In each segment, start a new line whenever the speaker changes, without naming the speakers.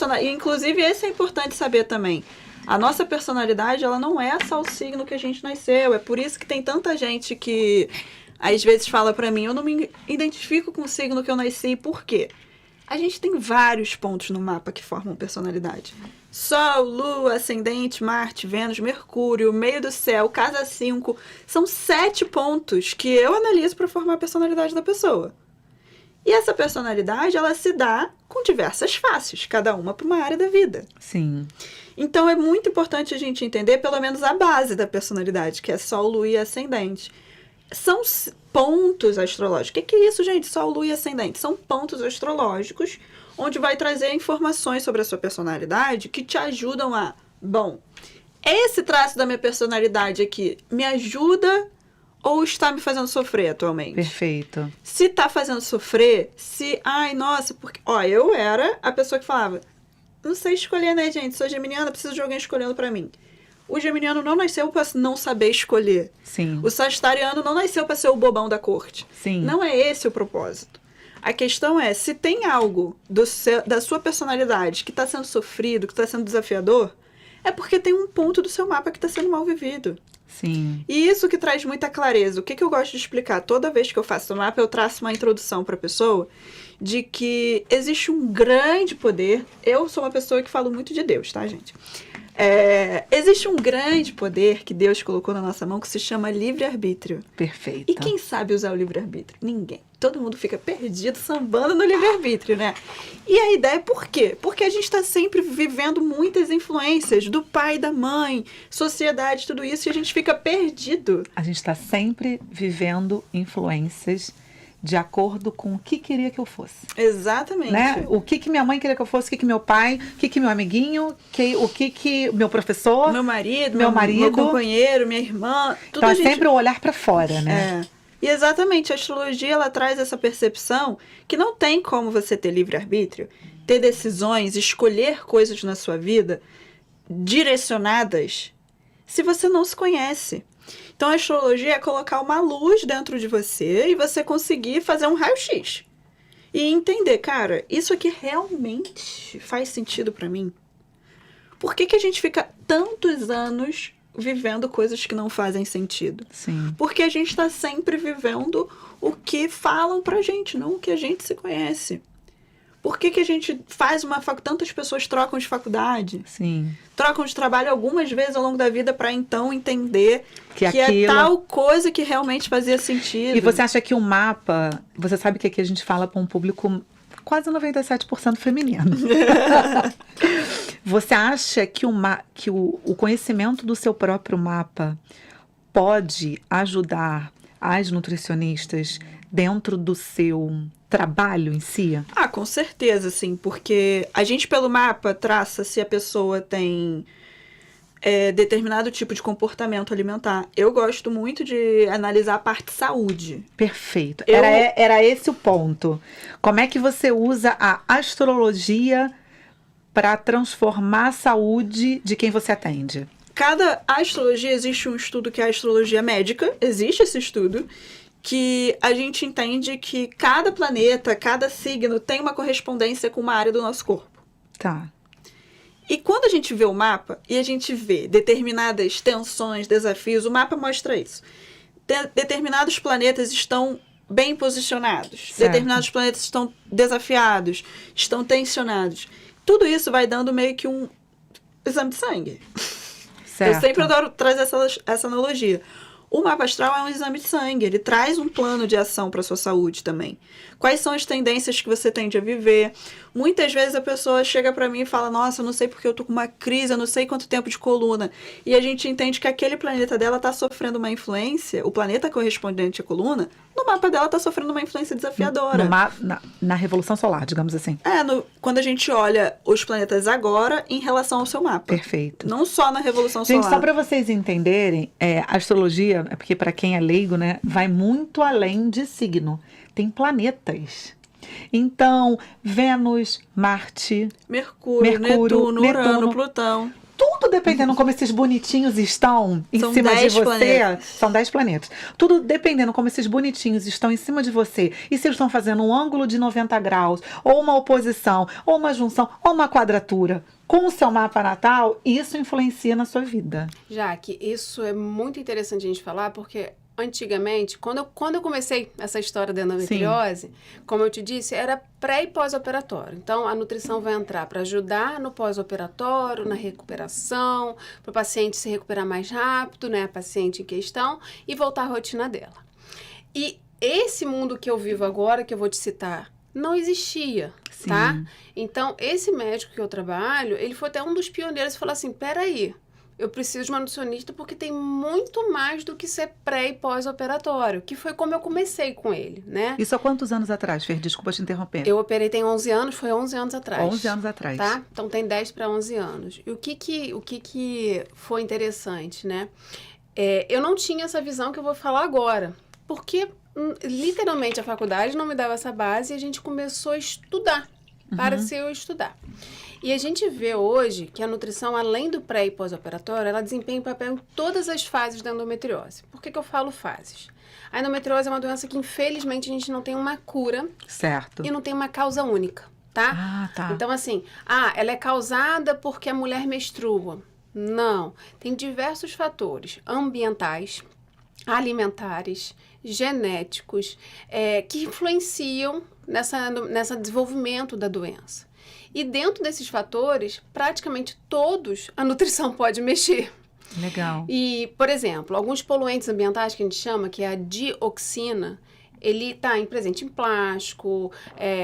personalidade... Inclusive, esse é importante saber também. A nossa personalidade, ela não é só o signo que a gente nasceu. É por isso que tem tanta gente que, às vezes, fala pra mim, eu não me identifico com o signo que eu nasci. Por quê? A gente tem vários pontos no mapa que formam personalidade. Sol, Lua, Ascendente, Marte, Vênus, Mercúrio, meio do céu, casa 5. São 7 pontos que eu analiso para formar a personalidade da pessoa. E essa personalidade, ela se dá com diversas faces, cada uma para uma área da vida.
Sim.
Então, é muito importante a gente entender, pelo menos, a base da personalidade, que é Sol, Lua e Ascendente. São pontos astrológicos. O que é isso, gente? Sol, Lua e Ascendente. São pontos astrológicos onde vai trazer informações sobre a sua personalidade que te ajudam a... Bom, esse traço da minha personalidade aqui me ajuda ou está me fazendo sofrer atualmente?
Perfeito.
Se está fazendo sofrer, se... Ai, nossa, porque... Ó, eu era a pessoa que falava, não sei escolher, né, gente? Sou geminiana, preciso de alguém escolhendo pra mim. O geminiano não nasceu para não saber escolher.
Sim.
O sagitariano não nasceu para ser o bobão da corte.
Sim.
Não é esse o propósito. A questão é, se tem algo da sua personalidade que está sendo sofrido, que está sendo desafiador, é porque tem um ponto do seu mapa que está sendo mal vivido.
Sim.
E isso que traz muita clareza. O que eu gosto de explicar? Toda vez que eu faço o mapa, eu traço uma introdução para a pessoa de que existe um grande poder. Eu sou uma pessoa que falo muito de Deus, tá, gente? Existe um grande poder que Deus colocou na nossa mão que se chama livre-arbítrio.
Perfeito.
E quem sabe usar o livre-arbítrio? Ninguém. Todo mundo fica perdido, sambando no livre-arbítrio, né? E a ideia é por quê? Porque a gente está sempre vivendo muitas influências do pai, da mãe, sociedade, tudo isso, e a gente fica perdido.
A gente está sempre vivendo influências de acordo com o que queria que eu fosse.
Exatamente.
Né? O que minha mãe queria que eu fosse, o que meu pai, o que meu amiguinho, o que meu professor,
meu marido,
meu
companheiro, minha irmã. Tudo
então é sempre o olhar para fora, né?
E exatamente, a astrologia ela traz essa percepção que não tem como você ter livre-arbítrio, ter decisões, escolher coisas na sua vida direcionadas se você não se conhece. Então, a astrologia é colocar uma luz dentro de você e você conseguir fazer um raio-x. E entender, cara, isso aqui realmente faz sentido pra mim? Por que a gente fica tantos anos vivendo coisas que não fazem sentido?
Sim.
Porque a gente está sempre vivendo o que falam pra gente, não o que a gente se conhece. Por que a gente faz uma faculdade? Tantas pessoas trocam de faculdade.
Sim.
Trocam de trabalho algumas vezes ao longo da vida para então entender que
aquilo...
é tal coisa que realmente fazia sentido.
E você acha que o mapa... Você sabe que aqui a gente fala para um público quase 97% feminino. Você acha que o conhecimento do seu próprio mapa pode ajudar as nutricionistas dentro do seu trabalho em si?
Ah, com certeza, sim, porque a gente pelo mapa traça se a pessoa tem determinado tipo de comportamento alimentar. Eu gosto muito de analisar a parte saúde.
Perfeito. Era esse o ponto. Como é que você usa a astrologia para transformar a saúde de quem você atende?
Cada astrologia, existe um estudo que é a astrologia médica, existe esse estudo, que a gente entende que cada planeta, cada signo tem uma correspondência com uma área do nosso corpo.
Tá.
E quando a gente vê o mapa e a gente vê determinadas tensões, desafios, o mapa mostra isso. Determinados planetas estão bem posicionados,
certo.
Determinados planetas estão desafiados, estão tensionados. Tudo isso vai dando meio que um exame de sangue.
Certo.
Eu sempre adoro trazer essa analogia. O mapa astral é um exame de sangue, ele traz um plano de ação para a sua saúde também. Quais são as tendências que você tende a viver? Muitas vezes a pessoa chega para mim e fala, nossa, eu não sei porque eu tô com uma crise, eu não sei quanto tempo de coluna. E a gente entende que aquele planeta dela tá sofrendo uma influência, o planeta correspondente à coluna, no mapa dela tá sofrendo uma influência desafiadora.
Na Revolução Solar, digamos assim.
Quando a gente olha os planetas agora em relação ao seu mapa.
Perfeito.
Não só na Revolução Solar.
Gente, só para vocês entenderem, a astrologia, é porque para quem é leigo, né, vai muito além de signo. Tem planetas. Então, Vênus, Marte,
Mercúrio, Netuno, Urano, Plutão.
tudo dependendo como esses bonitinhos estão em
São
cima de
10
você.
planetas.
São 10 planetas. Tudo dependendo como esses bonitinhos estão em cima de você. E se eles estão fazendo um ângulo de 90 graus, ou uma oposição, ou uma junção, ou uma quadratura com o seu mapa natal, isso influencia na sua vida.
Jaque, isso é muito interessante a gente falar, porque antigamente, quando eu comecei essa história da endometriose, como eu te disse, era pré e pós-operatório. Então, a nutrição vai entrar para ajudar no pós-operatório, na recuperação, para o paciente se recuperar mais rápido, né, a paciente em questão, e voltar à rotina dela. E esse mundo que eu vivo agora, que eu vou te citar, não existia,
Sim.
tá? Então, esse médico que eu trabalho, ele foi até um dos pioneiros e falou assim, peraí, eu preciso de uma nutricionista porque tem muito mais do que ser pré e pós-operatório, que foi como eu comecei com ele, né?
Isso há quantos anos atrás, Fer? Desculpa te interromper.
Eu operei tem 11 anos, foi 11 anos atrás.
11 anos atrás.
Tá? Então tem 10 para 11 anos. E o que foi interessante, né? Eu não tinha essa visão que eu vou falar agora, porque literalmente a faculdade não me dava essa base e a gente começou a estudar, para se eu estudar. E a gente vê hoje que a nutrição, além do pré e pós-operatório, ela desempenha um papel em todas as fases da endometriose. Por que eu falo fases? A endometriose é uma doença que, infelizmente, a gente não tem uma cura.
Certo.
E não tem uma causa única, tá?
Ah, tá.
Então, assim, ela é causada porque a mulher menstrua. Não. Tem diversos fatores ambientais, alimentares, genéticos, que influenciam nessa desenvolvimento da doença. E dentro desses fatores, praticamente todos, a nutrição pode mexer.
Legal.
E, por exemplo, alguns poluentes ambientais que a gente chama, que é a dioxina, ele está presente em plástico,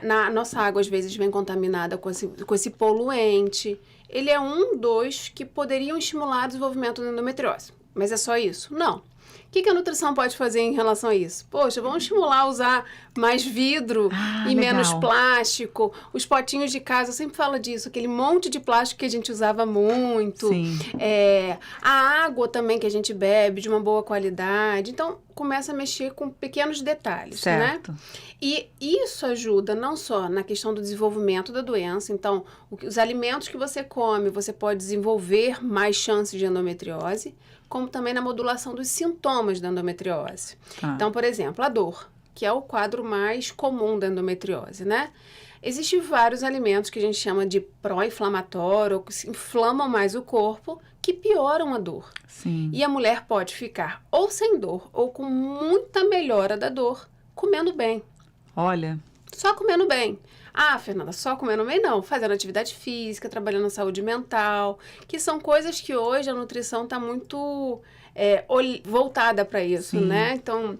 na nossa água às vezes vem contaminada com esse poluente. Ele é dos que poderiam estimular o desenvolvimento da endometriose. Mas é só isso? Não. O que a nutrição pode fazer em relação a isso? Poxa, vamos estimular a usar mais vidro e
legal.
menos plástico. Os potinhos de casa, eu sempre falo disso, aquele monte de plástico que a gente usava muito.
Sim.
A água também que a gente bebe de uma boa qualidade. Então, começa a mexer com pequenos detalhes,
Certo.
né? E isso ajuda não só na questão do desenvolvimento da doença. Então, os alimentos que você come, você pode desenvolver mais chances de endometriose, como também na modulação dos sintomas da endometriose.
Tá.
Então, por exemplo, a dor, que é o quadro mais comum da endometriose, né? Existem vários alimentos que a gente chama de pró-inflamatório, ou que inflamam mais o corpo, que pioram a dor.
Sim.
E a mulher pode ficar ou sem dor, ou com muita melhora da dor, comendo bem.
Olha.
Só comendo bem. Fernanda, só comendo bem não. Fazendo atividade física, trabalhando na saúde mental, que são coisas que hoje a nutrição está muito voltada para isso,
Sim.
né? Então,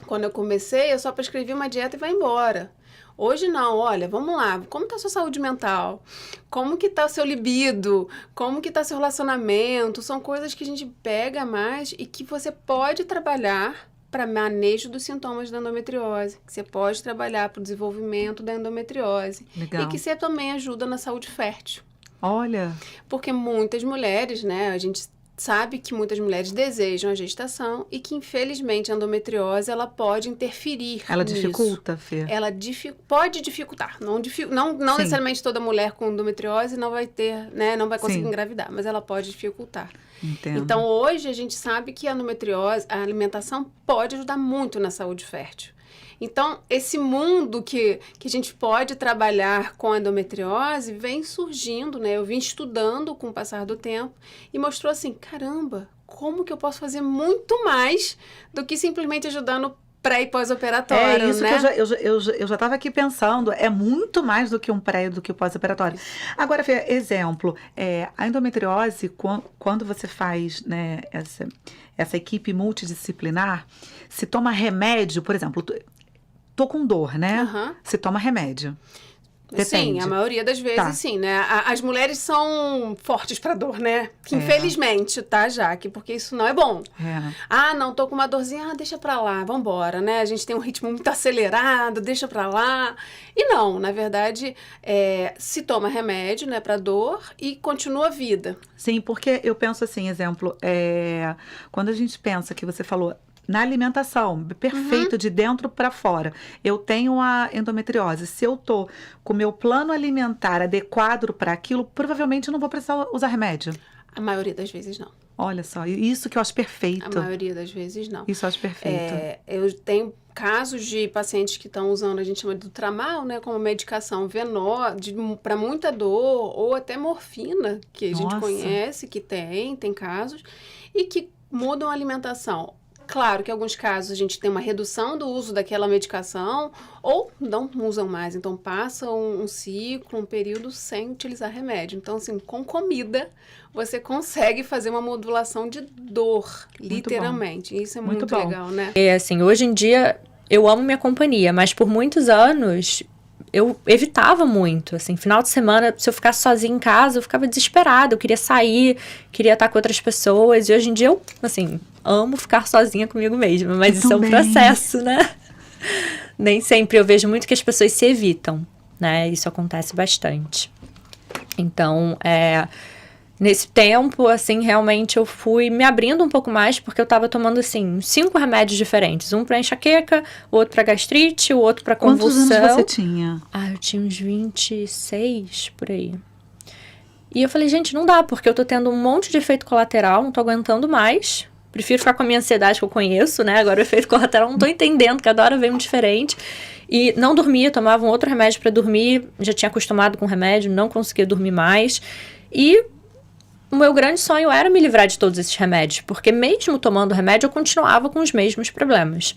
quando eu comecei, eu só prescrevi uma dieta e vai embora. Hoje não, olha, vamos lá, como está a sua saúde mental? Como que está o seu libido? Como que está seu relacionamento? São coisas que a gente pega mais e que você pode trabalhar para manejo dos sintomas da endometriose, que você pode trabalhar para o desenvolvimento da endometriose.
Legal.
E que você também ajuda na saúde fértil.
Olha.
Porque muitas mulheres, né, a gente sabe que muitas mulheres desejam a gestação e que, infelizmente, a endometriose, ela pode interferir
Ela
nisso.
dificulta, Fê?
Ela pode dificultar. Não necessariamente toda mulher com endometriose não vai ter, né, não vai conseguir
Sim.
engravidar, mas ela pode dificultar.
Entendo.
Então, hoje, a gente sabe que a endometriose, a alimentação pode ajudar muito na saúde fértil. Então, esse mundo que a gente pode trabalhar com a endometriose vem surgindo, né? Eu vim estudando com o passar do tempo e mostrou assim, caramba, como que eu posso fazer muito mais do que simplesmente ajudar no pré e pós-operatório,
isso
né?
que eu já estava aqui pensando, é muito mais do que um pré do que o pós-operatório. Agora, Fê, exemplo, a endometriose, quando você faz, né, essa equipe multidisciplinar, se toma remédio, por exemplo, tô com dor, né?
Aham.
Se toma remédio. Depende.
Sim, a maioria das vezes
Tá.
sim, né? As mulheres são fortes pra dor, né? Que, infelizmente, tá, Jaque? Porque isso não é bom. Não, tô com uma dorzinha, deixa pra lá, vambora, né? A gente tem um ritmo muito acelerado, deixa pra lá. E não, na verdade, se toma remédio, né, pra dor e continua a vida.
Sim, porque eu penso assim, exemplo, quando a gente pensa que você falou na alimentação, perfeito, de dentro para fora. Eu tenho a endometriose. Se eu tô com o meu plano alimentar adequado para aquilo, provavelmente eu não vou precisar usar remédio.
A maioria das vezes não.
Olha só, isso que eu acho perfeito.
A maioria das vezes não.
Isso eu acho perfeito.
Eu tenho casos de pacientes que estão usando, a gente chama de Tramal, né, como medicação venosa, para muita dor, ou até morfina, que a gente conhece, que tem casos, e que mudam a alimentação. Claro que em alguns casos a gente tem uma redução do uso daquela medicação, ou não usam mais, então passa um ciclo, um período sem utilizar remédio. Então, assim, com comida, você consegue fazer uma modulação de dor, literalmente. Isso é muito legal, né?
Assim, hoje em dia, eu amo minha companhia, mas por muitos anos eu evitava muito, assim, final de semana, se eu ficasse sozinha em casa, eu ficava desesperada, eu queria sair, queria estar com outras pessoas, e hoje em dia eu, assim, amo ficar sozinha comigo mesma, mas isso é um processo, né? Nem sempre, eu vejo muito que as pessoas se evitam, né? Isso acontece bastante. Então, nesse tempo, assim, realmente eu fui me abrindo um pouco mais, porque eu tava tomando, assim, 5 remédios diferentes. Um pra enxaqueca, o outro pra gastrite, o outro pra convulsão.
Quantos anos você tinha?
Eu tinha uns 26, por aí. E eu falei, gente, não dá, porque eu tô tendo um monte de efeito colateral, não tô aguentando mais. Prefiro ficar com a minha ansiedade que eu conheço, né? Agora o efeito colateral não tô entendendo, cada hora vem um diferente. E não dormia, tomava um outro remédio pra dormir, já tinha acostumado com o remédio, não conseguia dormir mais. E o meu grande sonho era me livrar de todos esses remédios, porque mesmo tomando remédio, eu continuava com os mesmos problemas.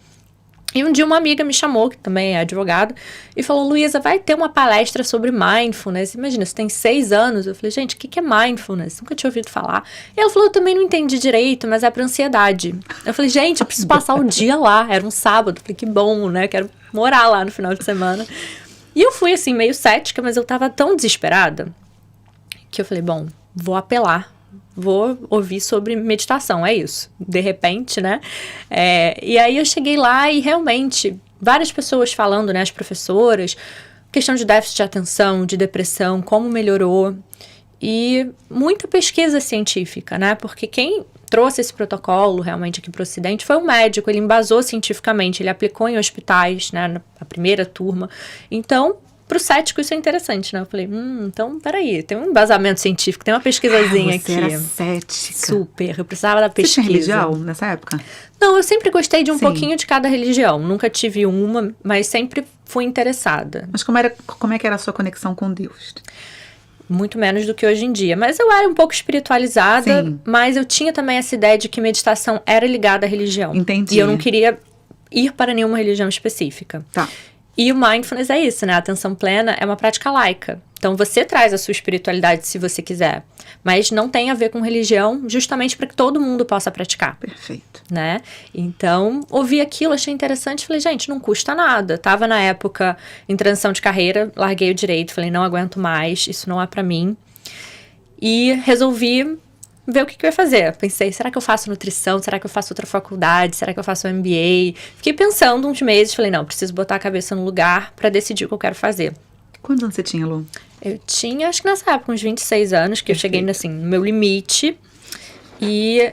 E um dia uma amiga me chamou, que também é advogada, e falou, Luísa, vai ter uma palestra sobre mindfulness. Imagina, você tem 6 anos. Eu falei, gente, o que é mindfulness? Nunca tinha ouvido falar. E ela falou, eu também não entendi direito, mas é pra ansiedade. Eu falei, gente, eu preciso passar o dia lá. Era um sábado. Eu falei, que bom, né? Quero morar lá no final de semana. E eu fui, assim, meio cética, mas eu tava tão desesperada que eu falei, bom, vou apelar. Vou ouvir sobre meditação, é isso. De repente, né? E aí eu cheguei lá e realmente, várias pessoas falando, né? As professoras, questão de déficit de atenção, de depressão, como melhorou. E muita pesquisa científica, né? Porque quem trouxe esse protocolo realmente aqui para o Ocidente foi um médico, ele embasou cientificamente, ele aplicou em hospitais, né? Na primeira turma. Então, pro cético isso é interessante, né? Eu falei, então, peraí, tem um embasamento científico, tem uma pesquisazinha aqui.
Você era cética.
Super, eu precisava da pesquisa.
Você tinha religião nessa época?
Não, eu sempre gostei de um pouquinho de cada religião. Nunca tive uma, mas sempre fui interessada.
Mas como é que era a sua conexão com Deus?
Muito menos do que hoje em dia. Mas eu era um pouco espiritualizada, mas eu tinha também essa ideia de que meditação era ligada à religião.
Entendi.
E eu não queria ir para nenhuma religião específica.
Tá.
E o mindfulness é isso, né? A atenção plena é uma prática laica. Então, você traz a sua espiritualidade se você quiser. Mas não tem a ver com religião, justamente para que todo mundo possa praticar.
Perfeito.
Né? Então, ouvi aquilo, achei interessante. Falei, gente, não custa nada. Tava na época em transição de carreira, larguei o direito. Falei, não aguento mais, isso não é para mim. E resolvi ver o que eu ia fazer. Pensei, será que eu faço nutrição? Será que eu faço outra faculdade? Será que eu faço MBA? Fiquei pensando uns meses, falei, não, preciso botar a cabeça no lugar para decidir o que eu quero fazer.
Quantos anos você tinha, Lu?
Eu tinha, acho que nessa época, uns 26 anos, que eu cheguei, assim, no meu limite. E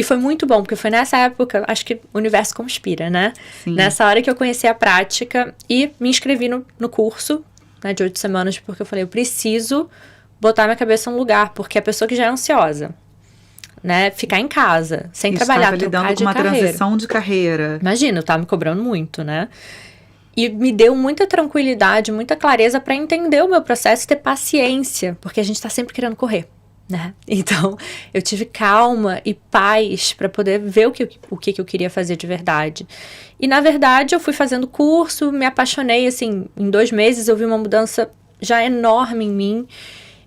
foi muito bom, porque foi nessa época, acho que o universo conspira, né?
Sim.
Nessa hora que eu conheci a prática e me inscrevi no curso, né, de 8 semanas, porque eu falei, eu preciso botar minha cabeça no lugar, porque a pessoa que já é ansiosa, né, ficar em casa, sem trabalhar,
lidando com uma transição de carreira.
Imagina, eu tava me cobrando muito, né? E me deu muita tranquilidade, muita clareza para entender o meu processo e ter paciência, porque a gente tá sempre querendo correr, né? Então, eu tive calma e paz para poder ver o que eu queria fazer de verdade. E, na verdade, eu fui fazendo curso, me apaixonei, assim, em 2 meses eu vi uma mudança já enorme em mim.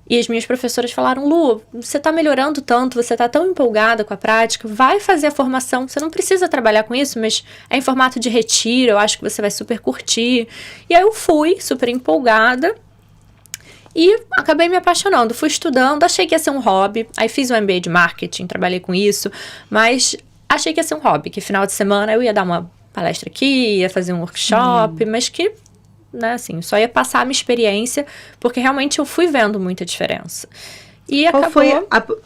E as minhas professoras falaram, Lu, você tá melhorando tanto, você tá tão empolgada com a prática, vai fazer a formação, você não precisa trabalhar com isso, mas é em formato de retiro, eu acho que você vai super curtir. E aí eu fui super empolgada e acabei me apaixonando, fui estudando, achei que ia ser um hobby, aí fiz um MBA de marketing, trabalhei com isso, mas achei que ia ser um hobby, que final de semana eu ia dar uma palestra aqui, ia fazer um workshop, mas que, né, assim, só ia passar a minha experiência, porque realmente eu fui vendo muita diferença. E
qual
acabou...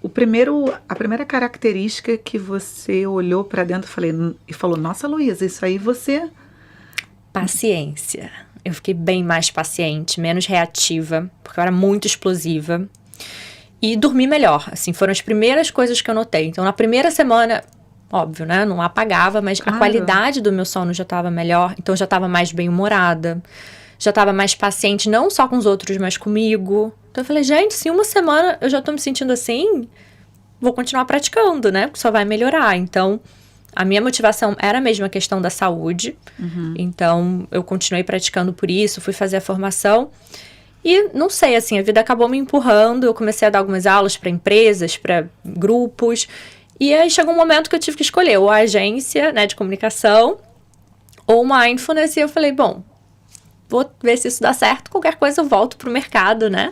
foi a primeira característica que você olhou pra dentro e falou, nossa, Luísa, isso aí você...
Paciência. Eu fiquei bem mais paciente, menos reativa, porque eu era muito explosiva. E dormi melhor, assim, foram as primeiras coisas que eu notei. Então, na primeira semana, óbvio, né, não apagava, mas
Claro.
a qualidade do meu sono já estava melhor. Então, eu já estava mais bem-humorada, já estava mais paciente, não só com os outros, mas comigo. Então, eu falei, gente, se em uma semana eu já tô me sentindo assim, vou continuar praticando, né, porque só vai melhorar. Então, a minha motivação era mesmo a questão da saúde. Então, eu continuei praticando por isso, fui fazer a formação. E não sei, assim, a vida acabou me empurrando. Eu comecei a dar algumas aulas para empresas, para grupos. E aí chegou um momento que eu tive que escolher ou a agência, né, de comunicação ou mindfulness. E eu falei, bom, vou ver se isso dá certo. Qualquer coisa eu volto pro mercado, né?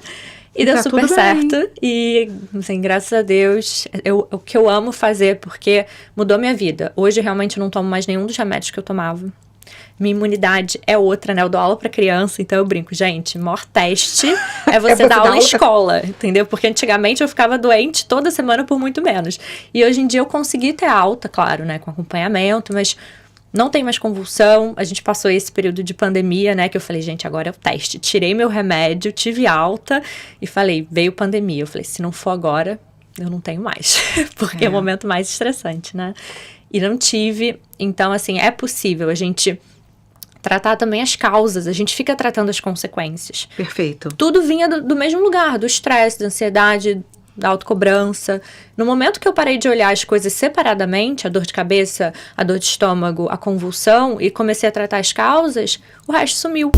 E deu
tá
super
tudo bem.
certo. E, assim, graças a Deus, o que eu amo fazer, porque mudou minha vida. Hoje, realmente, eu não tomo mais nenhum dos remédios que eu tomava. Minha imunidade é outra, né? Eu dou aula pra criança, então eu brinco. Gente, o maior teste é você dar aula em escola, entendeu? Porque antigamente eu ficava doente toda semana por muito menos. E hoje em dia eu consegui ter alta, claro, né? Com acompanhamento, mas não tem mais convulsão. A gente passou esse período de pandemia, né? Que eu falei, gente, agora é o teste. Tirei meu remédio, tive alta e falei, veio pandemia. Eu falei, se não for agora, eu não tenho mais. Porque é o momento mais estressante, né? E não tive. Então, assim, é possível a gente tratar também as causas. A gente fica tratando as consequências.
Perfeito.
Tudo vinha do mesmo lugar, do estresse, da ansiedade, da autocobrança. No momento que eu parei de olhar as coisas separadamente, a dor de cabeça, a dor de estômago, a convulsão, e comecei a tratar as causas, o resto sumiu.